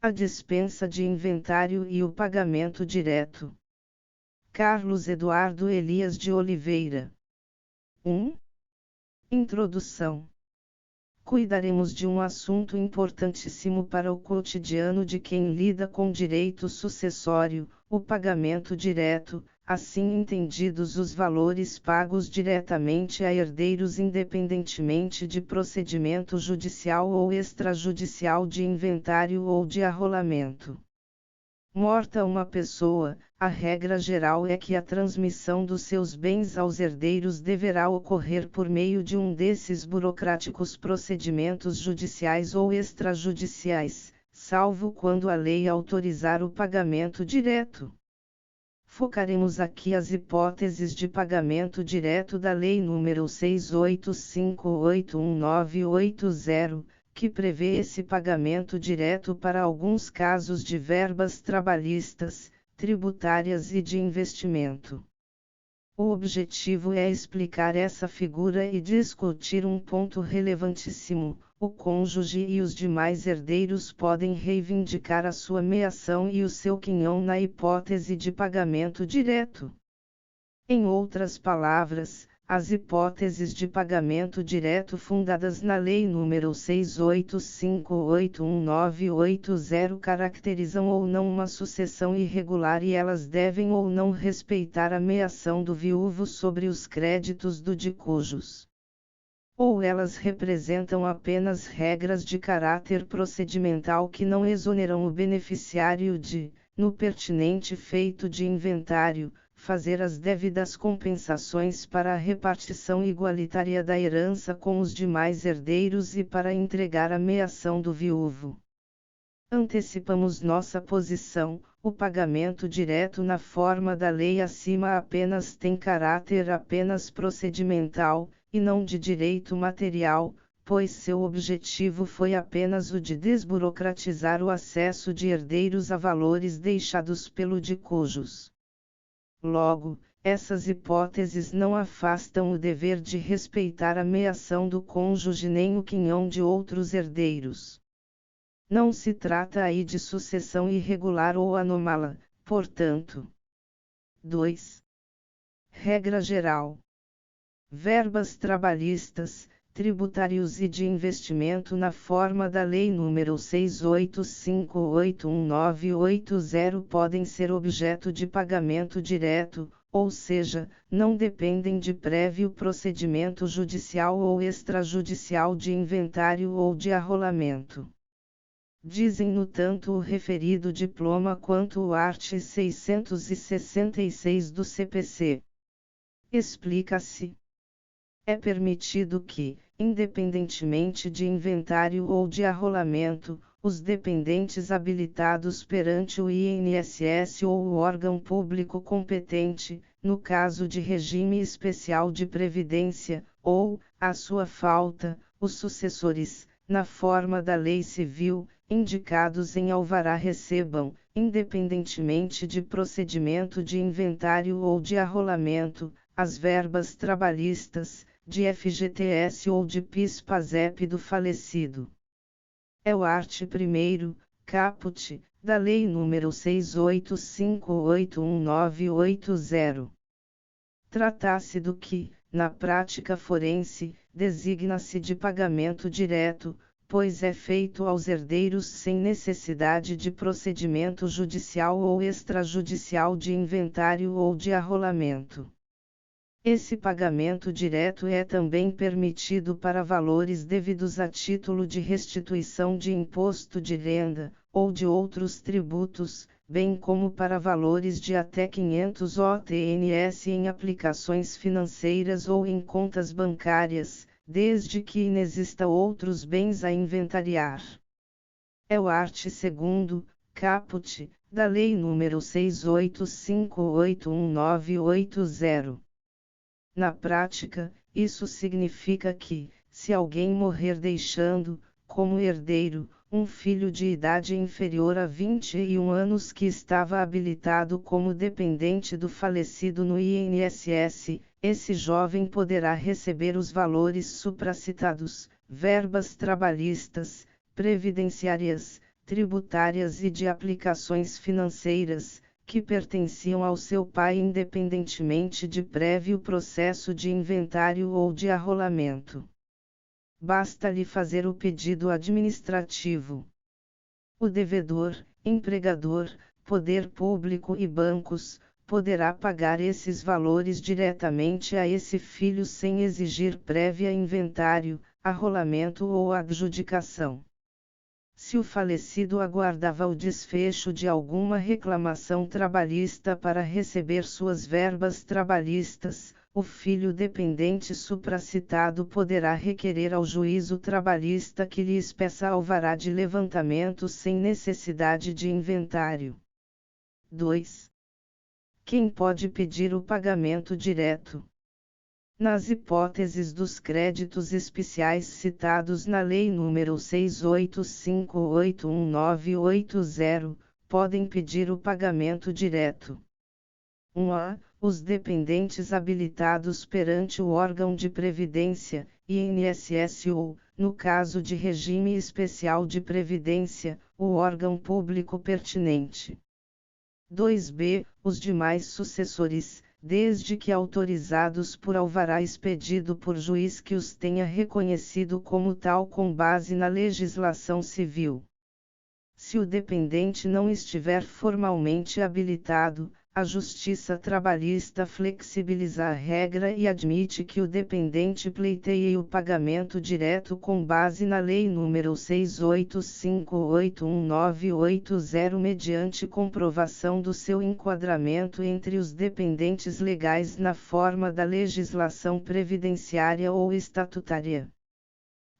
a dispensa de inventário e o pagamento direto. Carlos Eduardo Elias de Oliveira. 1. Introdução. Cuidaremos de um assunto importantíssimo para o cotidiano de quem lida com direito sucessório, o pagamento direto, assim entendidos os valores pagos diretamente a herdeiros independentemente de procedimento judicial ou extrajudicial de inventário ou de arrolamento. Morta uma pessoa, a regra geral é que a transmissão dos seus bens aos herdeiros deverá ocorrer por meio de um desses burocráticos procedimentos judiciais ou extrajudiciais, salvo quando a lei autorizar o pagamento direto. Focaremos aqui as hipóteses de pagamento direto da Lei nº 685819880, que prevê esse pagamento direto para alguns casos de verbas trabalhistas, tributárias e de investimento. O objetivo é explicar essa figura e discutir um ponto relevantíssimo: o cônjuge e os demais herdeiros podem reivindicar a sua meação e o seu quinhão na hipótese de pagamento direto. Em outras palavras, as hipóteses de pagamento direto fundadas na Lei nº 685819880 caracterizam ou não uma sucessão irregular e elas devem ou não respeitar a meação do viúvo sobre os créditos do de cujos. Ou elas representam apenas regras de caráter procedimental que não exoneram o beneficiário de, no pertinente feito de inventário, fazer as devidas compensações para a repartição igualitária da herança com os demais herdeiros e para entregar a meação do viúvo. Antecipamos nossa posição: o pagamento direto na forma da lei acima apenas tem caráter apenas procedimental, e não de direito material, pois seu objetivo foi apenas o de desburocratizar o acesso de herdeiros a valores deixados pelo de cujos. Logo, essas hipóteses não afastam o dever de respeitar a meação do cônjuge nem o quinhão de outros herdeiros. Não se trata aí de sucessão irregular ou anômala, portanto. 2. Regra geral. Verbas trabalhistas, tributários e de investimento na forma da Lei nº 685819880 podem ser objeto de pagamento direto, ou seja, não dependem de prévio procedimento judicial ou extrajudicial de inventário ou de arrolamento. Dizem-no tanto o referido diploma quanto o art. 666 do CPC. Explica-se. É permitido que, independentemente de inventário ou de arrolamento, os dependentes habilitados perante o INSS ou o órgão público competente, no caso de regime especial de previdência, ou, à sua falta, os sucessores, na forma da lei civil, indicados em alvará recebam, independentemente de procedimento de inventário ou de arrolamento, as verbas trabalhistas, de FGTS ou de PIS/PASEP do falecido. É o art. 1º, caput, da Lei nº 685819880. Trata-se do que, na prática forense, designa-se de pagamento direto, pois é feito aos herdeiros sem necessidade de procedimento judicial ou extrajudicial de inventário ou de arrolamento. Esse pagamento direto é também permitido para valores devidos a título de restituição de imposto de renda, ou de outros tributos, bem como para valores de até 500 OTNS em aplicações financeiras ou em contas bancárias, desde que inexista outros bens a inventariar. É o art. 2º, caput, da Lei nº 685819880. Na prática, isso significa que, se alguém morrer deixando, como herdeiro, um filho de idade inferior a 21 anos que estava habilitado como dependente do falecido no INSS, esse jovem poderá receber os valores supracitados, verbas trabalhistas, previdenciárias, tributárias e de aplicações financeiras, que pertenciam ao seu pai independentemente de prévio processo de inventário ou de arrolamento. Basta-lhe fazer o pedido administrativo. O devedor, empregador, poder público e bancos, poderá pagar esses valores diretamente a esse filho sem exigir prévia inventário, arrolamento ou adjudicação. Se o falecido aguardava o desfecho de alguma reclamação trabalhista para receber suas verbas trabalhistas, o filho dependente supracitado poderá requerer ao juízo trabalhista que lhe espeça alvará de levantamento sem necessidade de inventário. 2. Quem pode pedir o pagamento direto? Nas hipóteses dos créditos especiais citados na Lei nº 685811980, podem pedir o pagamento direto. 1a. Os dependentes habilitados perante o órgão de previdência, INSS ou, no caso de regime especial de previdência, o órgão público pertinente. 2b. Os demais sucessores, desde que autorizados por alvará expedido por juiz que os tenha reconhecido como tal com base na legislação civil. Se o dependente não estiver formalmente habilitado, a Justiça Trabalhista flexibiliza a regra e admite que o dependente pleiteie o pagamento direto com base na Lei nº 685811980 mediante comprovação do seu enquadramento entre os dependentes legais na forma da legislação previdenciária ou estatutária.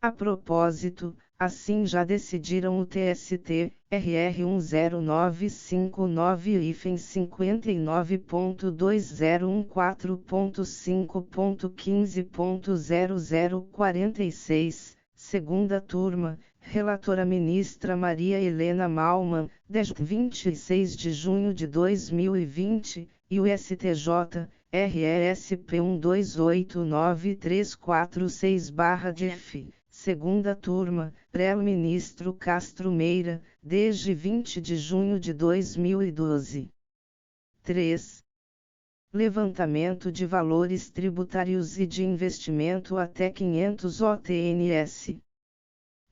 A propósito, assim já decidiram o TST, RR 10959-59.2014.5.15.0046, segunda turma, relatora ministra Maria Helena Malman, 26 de junho de 2020, e o STJ, RESP 12893446/DF. Segunda turma, pré-ministro Castro Meira, desde 20 de junho de 2012. 3. Levantamento de valores tributários e de investimento até 500 OTNS.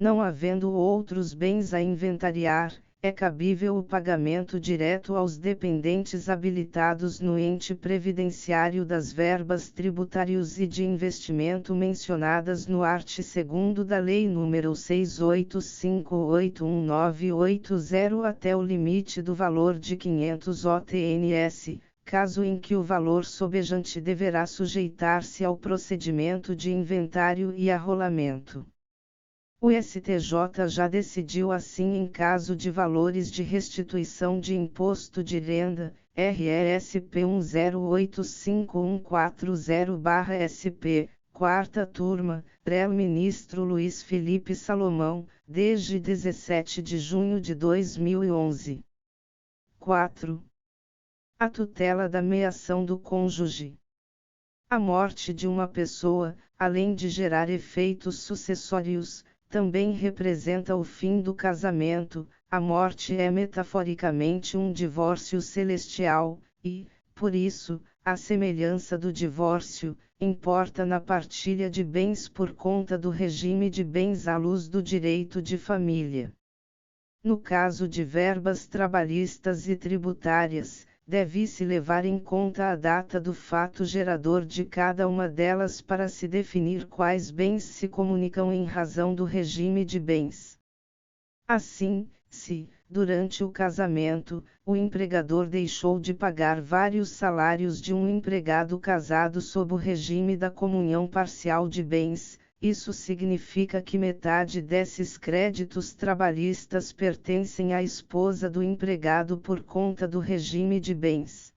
Não havendo outros bens a inventariar, é cabível o pagamento direto aos dependentes habilitados no ente previdenciário das verbas tributários e de investimento mencionadas no art. 2º da Lei nº 685811980 até o limite do valor de 500 OTNS, caso em que o valor sobejante deverá sujeitar-se ao procedimento de inventário e arrolamento. O STJ já decidiu assim em caso de valores de restituição de imposto de renda, RESP 108514/SP, quarta turma, pré-ministro Luiz Felipe Salomão, desde 17 de junho de 2011. 4. A tutela da meação do cônjuge. A morte de uma pessoa, além de gerar efeitos sucessórios, também representa o fim do casamento. A morte é metaforicamente um divórcio celestial, e, por isso, à semelhança do divórcio, importa na partilha de bens por conta do regime de bens à luz do direito de família. No caso de verbas trabalhistas e tributárias, deve-se levar em conta a data do fato gerador de cada uma delas para se definir quais bens se comunicam em razão do regime de bens. Assim, se, durante o casamento, o empregador deixou de pagar vários salários de um empregado casado sob o regime da comunhão parcial de bens, isso significa que metade desses créditos trabalhistas pertencem à esposa do empregado por conta do regime de bens.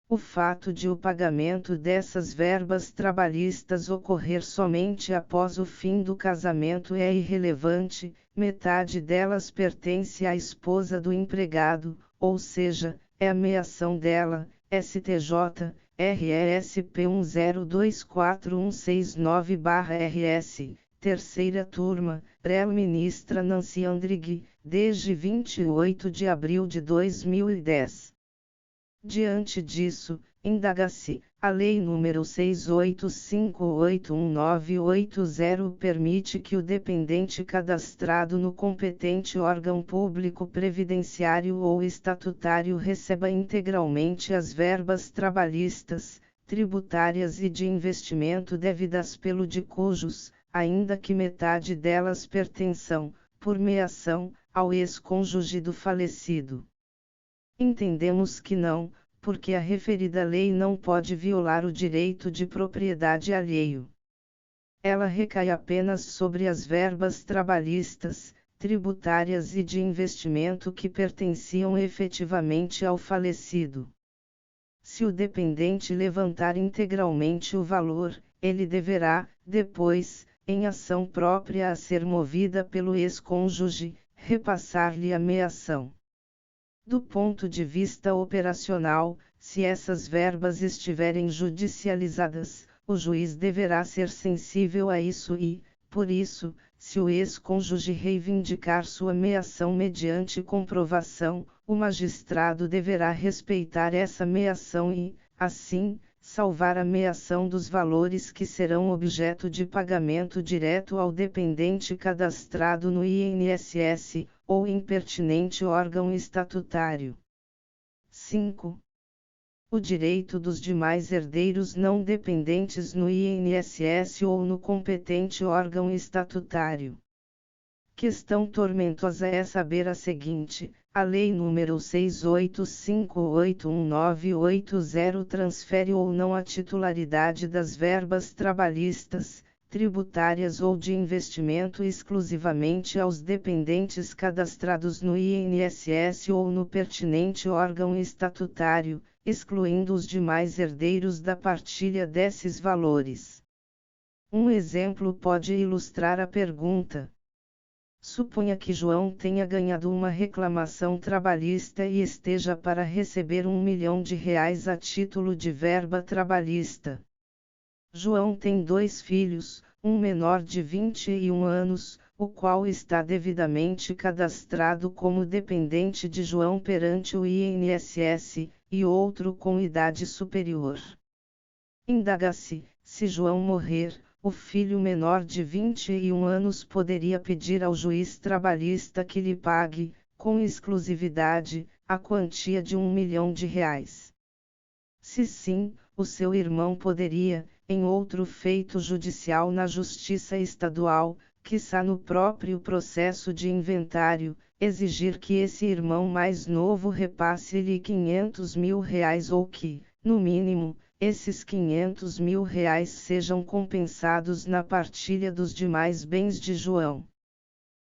O fato de o pagamento dessas verbas trabalhistas ocorrer somente após o fim do casamento é irrelevante, metade delas pertence à esposa do empregado, ou seja, é a meação dela, STJ, RESP 10241169/RS, terceira turma, pré-ministra Nancy Andrighi, desde 28 de abril de 2010. Diante disso, indaga-se, a Lei nº 685819880 permite que o dependente cadastrado no competente órgão público previdenciário ou estatutário receba integralmente as verbas trabalhistas, tributárias e de investimento devidas pelo de cujos, ainda que metade delas pertençam, por meação, ao ex-cônjuge do falecido. Entendemos que não, porque a referida lei não pode violar o direito de propriedade alheio. Ela recai apenas sobre as verbas trabalhistas, tributárias e de investimento que pertenciam efetivamente ao falecido. Se o dependente levantar integralmente o valor, ele deverá, depois, em ação própria a ser movida pelo ex-cônjuge, repassar-lhe a meação. Do ponto de vista operacional, se essas verbas estiverem judicializadas, o juiz deverá ser sensível a isso e, por isso, se o ex-cônjuge reivindicar sua meação mediante comprovação, o magistrado deverá respeitar essa meação e, assim, salvar a meação dos valores que serão objeto de pagamento direto ao dependente cadastrado no INSS, ou impertinente órgão estatutário. 5. O direito dos demais herdeiros não dependentes no INSS ou no competente órgão estatutário. Questão tormentosa é saber a seguinte: a Lei nº 685819880 transfere ou não a titularidade das verbas trabalhistas, tributárias ou de investimento exclusivamente aos dependentes cadastrados no INSS ou no pertinente órgão estatutário, excluindo os demais herdeiros da partilha desses valores. Um exemplo pode ilustrar a pergunta. Suponha que João tenha ganhado uma reclamação trabalhista e esteja para receber R$ 1 milhão a título de verba trabalhista. João tem 2 filhos, um menor de 21 anos, o qual está devidamente cadastrado como dependente de João perante o INSS, e outro com idade superior. Indaga-se, se João morrer, o filho menor de 21 anos poderia pedir ao juiz trabalhista que lhe pague, com exclusividade, a quantia de R$ 1 milhão. Se sim, o seu irmão poderia, em outro feito judicial na Justiça Estadual, quiçá no próprio processo de inventário, exigir que esse irmão mais novo repasse-lhe R$ 500 mil ou que, no mínimo, esses R$ 500 mil sejam compensados na partilha dos demais bens de João.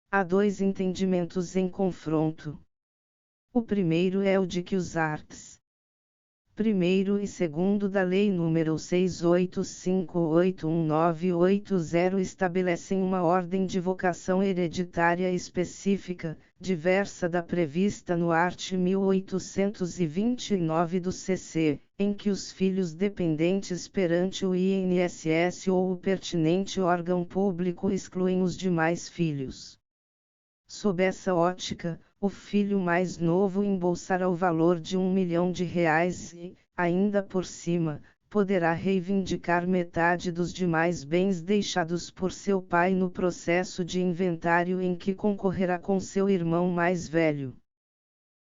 Há 2 entendimentos em confronto. O primeiro é o de que os arts. 1º e 2º da Lei nº 685819880 estabelecem uma ordem de vocação hereditária específica, diversa da prevista no art. 1829 do CC, em que os filhos dependentes perante o INSS ou o pertinente órgão público excluem os demais filhos. Sob essa ótica, o filho mais novo embolsará o valor de R$ 1 milhão e, ainda por cima, poderá reivindicar metade dos demais bens deixados por seu pai no processo de inventário em que concorrerá com seu irmão mais velho.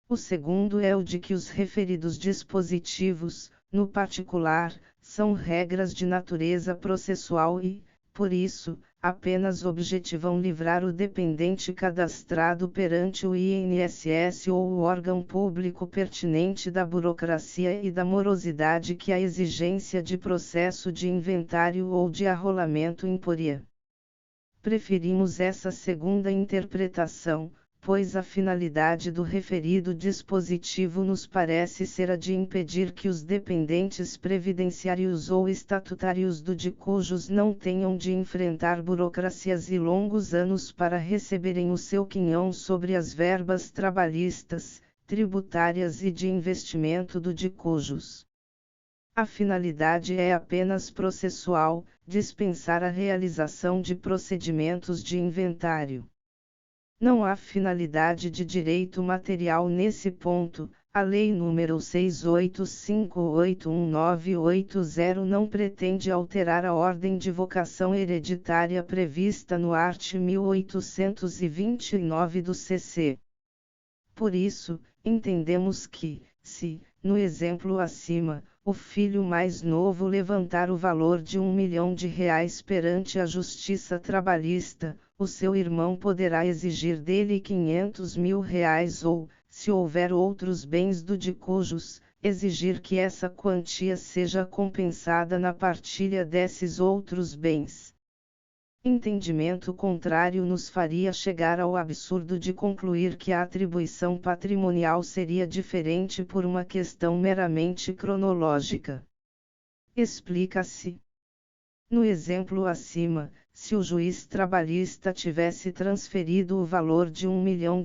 O segundo é o de que os referidos dispositivos, no particular, são regras de natureza processual e, por isso, apenas objetivam livrar o dependente cadastrado perante o INSS ou o órgão público pertinente da burocracia e da morosidade que a exigência de processo de inventário ou de arrolamento imporia. Preferimos essa segunda interpretação, pois a finalidade do referido dispositivo nos parece ser a de impedir que os dependentes previdenciários ou estatutários do de cujos não tenham de enfrentar burocracias e longos anos para receberem o seu quinhão sobre as verbas trabalhistas, tributárias e de investimento do de cujos. A finalidade é apenas processual, dispensar a realização de procedimentos de inventário. Não há finalidade de direito material nesse ponto. A Lei nº 685819880 não pretende alterar a ordem de vocação hereditária prevista no art. 1829 do CC. Por isso, entendemos que, se, no exemplo acima, o filho mais novo levantar o valor de R$ 1 milhão perante a Justiça Trabalhista, o seu irmão poderá exigir dele R$ 500 mil ou, se houver outros bens do de cujos, exigir que essa quantia seja compensada na partilha desses outros bens. Entendimento contrário nos faria chegar ao absurdo de concluir que a atribuição patrimonial seria diferente por uma questão meramente cronológica. Explica-se. No exemplo acima, se o juiz trabalhista tivesse transferido o valor de R$ 1 milhão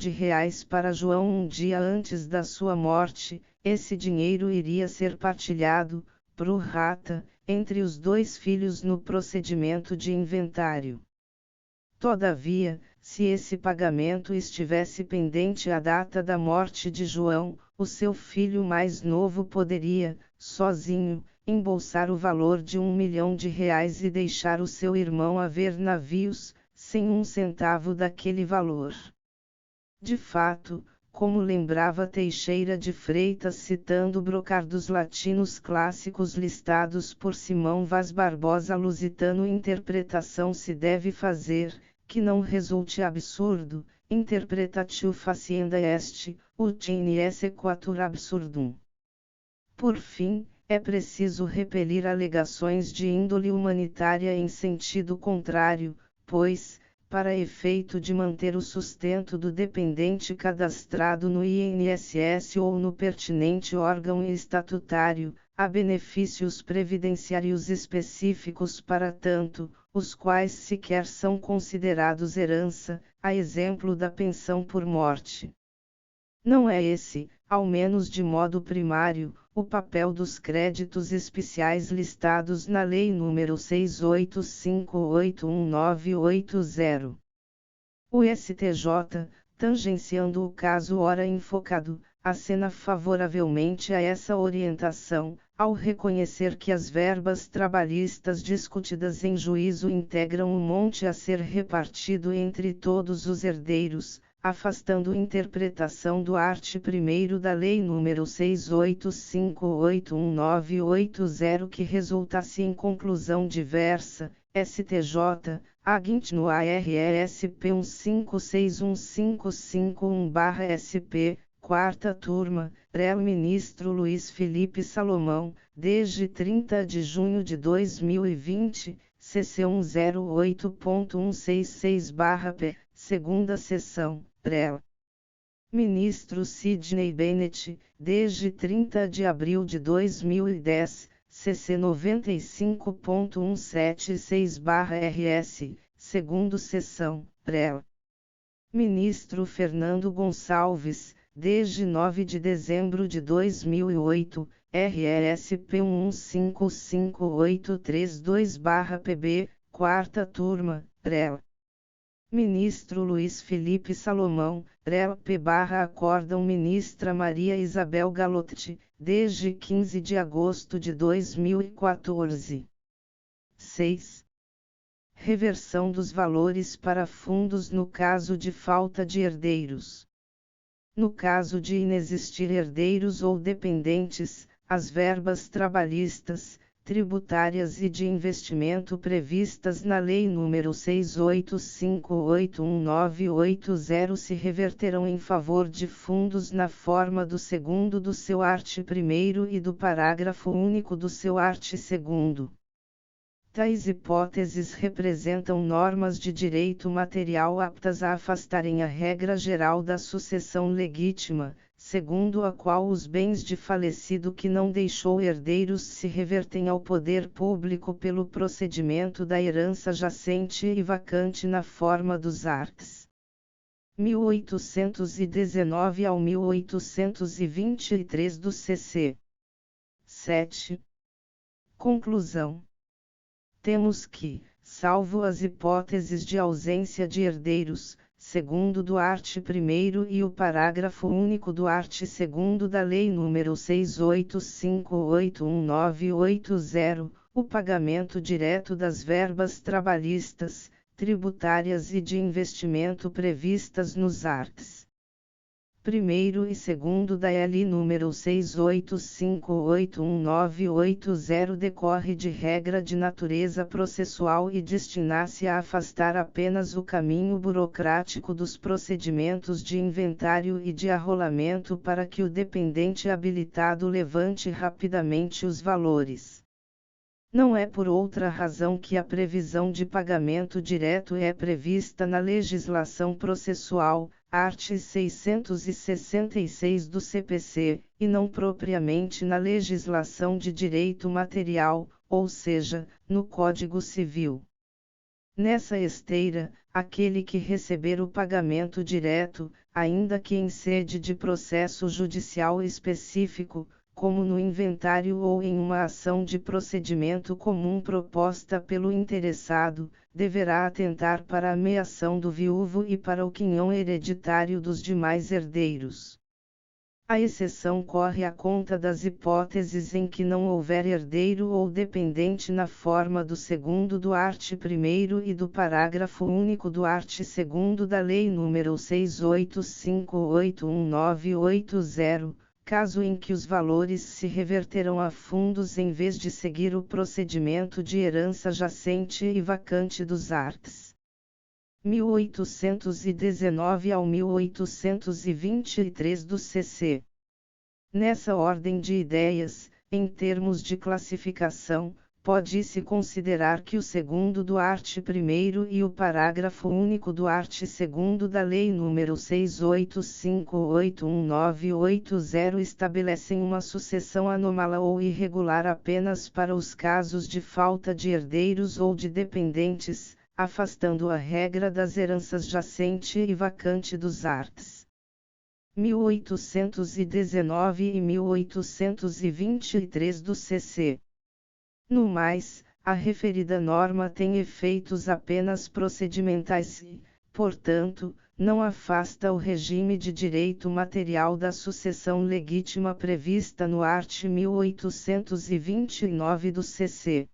para João um dia antes da sua morte, esse dinheiro iria ser partilhado, pro rata, entre os dois filhos no procedimento de inventário. Todavia, se esse pagamento estivesse pendente à data da morte de João, o seu filho mais novo poderia, sozinho, embolsar o valor de R$ 1 milhão e deixar o seu irmão haver navios, sem um centavo daquele valor. De fato, como lembrava Teixeira de Freitas citando brocardos latinos clássicos listados por Simão Vaz Barbosa Lusitano, interpretação se deve fazer, que não resulte absurdo, interpretatio facienda est, ut in exequatur absurdum. Por fim, é preciso repelir alegações de índole humanitária em sentido contrário, pois, para efeito de manter o sustento do dependente cadastrado no INSS ou no pertinente órgão estatutário, há benefícios previdenciários específicos para tanto, os quais sequer são considerados herança, a exemplo da pensão por morte. Não é esse, ao menos de modo primário, o papel dos créditos especiais listados na Lei nº 685819880. O STJ, tangenciando o caso ora enfocado, acena favoravelmente a essa orientação, ao reconhecer que as verbas trabalhistas discutidas em juízo integram o monte a ser repartido entre todos os herdeiros, afastando interpretação do art. 1º da Lei nº 685819880 que resultasse em conclusão diversa, STJ, Agint no ARESP 15615551/SP, quarta turma, Rel Ministro Luiz Felipe Salomão, desde 30 de junho de 2020, CC 108.166/P, segunda sessão, Rel. Ministro Sidney Bennett, desde 30 de abril de 2010, CC 95.176/RS, segundo sessão, Rel. Ministro Fernando Gonçalves, desde 9 de dezembro de 2008, RSP 155832/PB, quarta turma, Rel. Ministro Luiz Felipe Salomão, Rel.P/Acórdão Ministra Maria Isabel Galotti, desde 15 de agosto de 2014. 6. Reversão dos valores para fundos no caso de falta de herdeiros. No caso de inexistir herdeiros ou dependentes, as verbas trabalhistas, tributárias e de investimento previstas na Lei nº 685819880 se reverterão em favor de fundos na forma do segundo do seu art. 1º e do parágrafo único do seu art. 2º. Tais hipóteses representam normas de direito material aptas a afastarem a regra geral da sucessão legítima, segundo a qual os bens de falecido que não deixou herdeiros se revertem ao poder público pelo procedimento da herança jacente e vacante na forma dos arts. 1819 ao 1823 do CC. 7. Conclusão. Temos que, salvo as hipóteses de ausência de herdeiros, segundo do art. 1º e o parágrafo único do art. 2º da Lei nº 685811980, o pagamento direto das verbas trabalhistas, tributárias e de investimento previstas nos arts. 1º e 2º da L número 685811980 decorre de regra de natureza processual e destina-se a afastar apenas o caminho burocrático dos procedimentos de inventário e de arrolamento para que o dependente habilitado levante rapidamente os valores. Não é por outra razão que a previsão de pagamento direto é prevista na legislação processual, art. 666 do CPC, e não propriamente na legislação de direito material, ou seja, no Código Civil. Nessa esteira, aquele que receber o pagamento direto, ainda que em sede de processo judicial específico, como no inventário ou em uma ação de procedimento comum proposta pelo interessado, deverá atentar para a meação do viúvo e para o quinhão hereditário dos demais herdeiros. A exceção corre à conta das hipóteses em que não houver herdeiro ou dependente na forma do 2º do art. 1º e do parágrafo único do art. 2º da Lei nº 685811980, caso em que os valores se reverterão a fundos em vez de seguir o procedimento de herança jacente e vacante dos arts. 1819 ao 1823 do CC. Nessa ordem de ideias, em termos de classificação, pode-se considerar que o 2º do art. 1º e o parágrafo único do art. 2º da Lei nº 685811980 estabelecem uma sucessão anômala ou irregular apenas para os casos de falta de herdeiros ou de dependentes, afastando a regra das heranças jacente e vacante dos arts. 1819 e 1823 do CC. No mais, a referida norma tem efeitos apenas procedimentais e, portanto, não afasta o regime de direito material da sucessão legítima prevista no art. 1829 do CC.